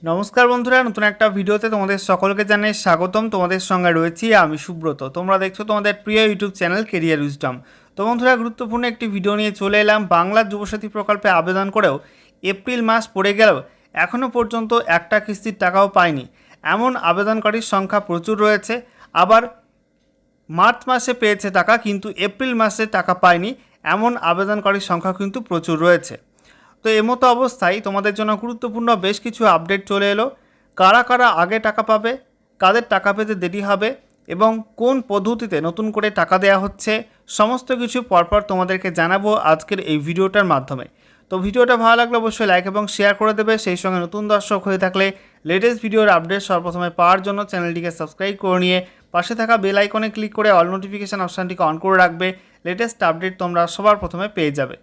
নমস্কার বন্ধুরা, নতুন একটা ভিডিওতে তোমাদের সকলকে জানাই স্বাগতম। তোমাদের সঙ্গে রয়েছি আমি সুব্রত। তোমরা দেখছো তোমাদের প্রিয় ইউটিউব চ্যানেল কেরিয়ার উইজডম। তো বন্ধুরা, গুরুত্বপূর্ণ একটি ভিডিও নিয়ে চলে এলাম। বাংলার যুবসাথী প্রকল্পে আবেদন করেও এপ্রিল মাস পড়ে গেলেও এখনও পর্যন্ত একটা কিস্তির টাকাও পায়নি এমন আবেদনকারীর সংখ্যা প্রচুর রয়েছে। আবার মার্চ মাসে পেয়েছে টাকা কিন্তু এপ্রিল মাসে টাকা পায়নি এমন আবেদনকারীর সংখ্যা কিন্তু প্রচুর রয়েছে। তো এমতো অবস্থায় তোমাদের জন্য গুরুত্বপূর্ণ বেশ কিছু আপডেট চলে এলো। কারা কারা আগে টাকা পাবে, কাদের টাকা পেতে দেরি হবে এবং কোন পদ্ধতিতে নতুন করে টাকা দেওয়া হচ্ছে, সমস্ত কিছু পরপর তোমাদেরকে জানাবো আজকের এই ভিডিওটার মাধ্যমে। তো ভিডিওটা ভালো লাগলে অবশ্যই লাইক এবং শেয়ার করে দেবে। সেই সঙ্গে নতুন দর্শক হয়ে থাকলে লেটেস্ট ভিডিওর আপডেট সর্বপ্রথমে পাওয়ার জন্য চ্যানেলটিকে সাবস্ক্রাইব করে নিয়ে পাশে থাকা বেল আইকনে ক্লিক করে অল নোটিফিকেশান অপশানটিকে অন করে রাখবে। লেটেস্ট আপডেট তোমরা সবার প্রথমে পেয়ে যাবে।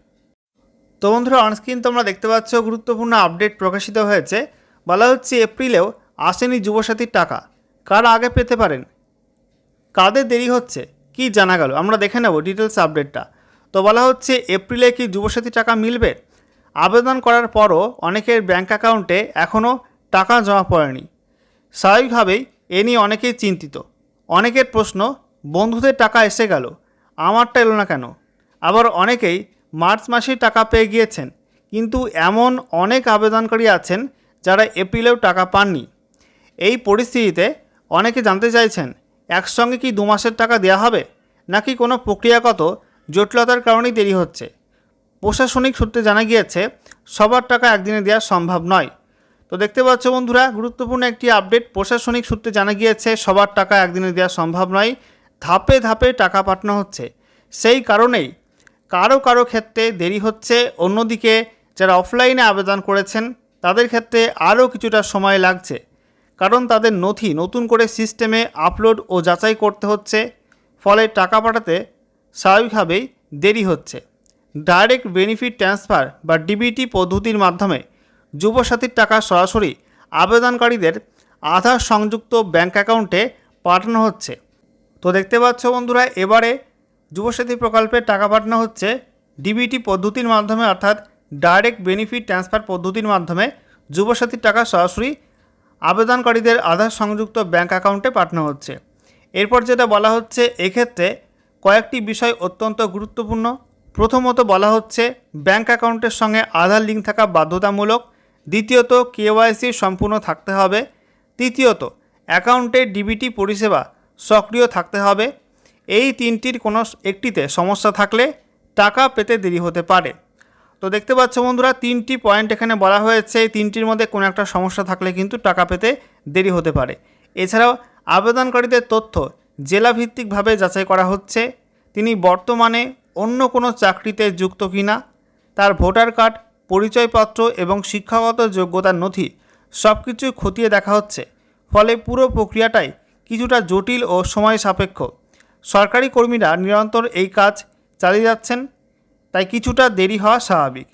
তো বন্ধুরা, অনস্ক্রিন তোমরা দেখতে পাচ্ছ গুরুত্বপূর্ণ আপডেট প্রকাশিত হয়েছে। বলা হচ্ছে এপ্রিলেও আসেনি যুবসাথীর টাকা, কারা আগে পেতে পারেন, কাদের দেরি হচ্ছে, কি জানা গেল আমরা দেখে নেব ডিটেলস আপডেটটা। তো বলা হচ্ছে এপ্রিলে কি যুবসাথী টাকা মিলবে? আবেদন করার পরও অনেকের ব্যাঙ্ক অ্যাকাউন্টে এখনও টাকা জমা পড়েনি। স্বাভাবিকভাবেই এ নিয়ে অনেকেই চিন্তিত। অনেকের প্রশ্ন, বন্ধুদের টাকা এসে গেল, আমারটা এলো না কেন? আবার অনেকেই মার্চ মাসেই টাকা পেয়ে গিয়েছেন, কিন্তু এমন অনেক আবেদনকারী আছেন যারা এপ্রিলেও টাকা পাননি। এই পরিস্থিতিতে অনেকে জানতে চাইছেন একসঙ্গে কি 2 মাসের টাকা দেওয়া হবে, নাকি কোনো প্রক্রিয়াগত জটিলতার কারণেই দেরি হচ্ছে। প্রশাসনিক সূত্রে জানা গিয়েছে সবার টাকা একদিনে দেওয়া সম্ভব নয়। তো দেখতে পাচ্ছ বন্ধুরা, গুরুত্বপূর্ণ একটি আপডেট। প্রশাসনিক সূত্রে জানা গিয়েছে সবার টাকা একদিনে দেওয়া সম্ভব নয়, ধাপে ধাপে টাকা পাঠানো হচ্ছে। সেই কারণেই কারো কারো ক্ষেত্রে দেরি হচ্ছে। অন্যদিকে যারা অফলাইনে আবেদন করেছেন তাদের ক্ষেত্রে আরও কিছুটা সময় লাগছে, কারণ তাদের নথি নতুন করে সিস্টেমে আপলোড ও যাচাই করতে হচ্ছে। ফলে টাকা পাঠাতে স্বাভাবিকভাবেই দেরি হচ্ছে। ডাইরেক্ট বেনিফিট ট্রান্সফার বা ডিবিটি পদ্ধতির মাধ্যমে যুবসাথীর টাকা সরাসরি আবেদনকারীদের আধার সংযুক্ত ব্যাঙ্ক অ্যাকাউন্টে পাঠানো হচ্ছে। তো দেখতে পাচ্ছ বন্ধুরা, এবারে যুবসাথী প্রকল্পে টাকা পাঠানো হচ্ছে ডিবিটি পদ্ধতির মাধ্যমে, অর্থাৎ ডাইরেক্ট বেনিফিট ট্রান্সফার পদ্ধতির মাধ্যমে যুবসাথীর টাকা সরাসরি আবেদনকারীদের আধার সংযুক্ত ব্যাঙ্ক অ্যাকাউন্টে পাঠানো হচ্ছে। এরপর যেটা বলা হচ্ছে, এক্ষেত্রে কয়েকটি বিষয় অত্যন্ত গুরুত্বপূর্ণ। প্রথমত বলা হচ্ছে ব্যাঙ্ক অ্যাকাউন্টের সঙ্গে আধার লিঙ্ক থাকা বাধ্যতামূলক। দ্বিতীয়ত কেওয়াইসি সম্পূর্ণ থাকতে হবে। তৃতীয়ত অ্যাকাউন্টে ডিবিটি পরিষেবা সক্রিয় থাকতে হবে। এই তিনটির কোনো একটিতে সমস্যা থাকলে টাকা পেতে দেরি হতে পারে। তো দেখতে পাচ্ছ বন্ধুরা, 3টি পয়েন্ট এখানে বলা হয়েছে। এই 3টির মধ্যে কোনো একটা সমস্যা থাকলে কিন্তু টাকা পেতে দেরি হতে পারে। এছাড়াও আবেদনকারীদের তথ্য জেলাভিত্তিকভাবে যাচাই করা হচ্ছে। তিনি বর্তমানে অন্য কোনো চাকরিতে যুক্ত কিনা, তার ভোটার কার্ড, পরিচয়পত্র এবং শিক্ষাগত যোগ্যতার নথি সব কিছু খতিয়ে দেখা হচ্ছে। ফলে পুরো প্রক্রিয়াটাই কিছুটা জটিল ও সময় সাপেক্ষ। সরকারি কর্মীরা নিরন্তর এই কাজ চালিয়ে যাচ্ছেন, তাই কিছুটা দেরি হওয়া স্বাভাবিক।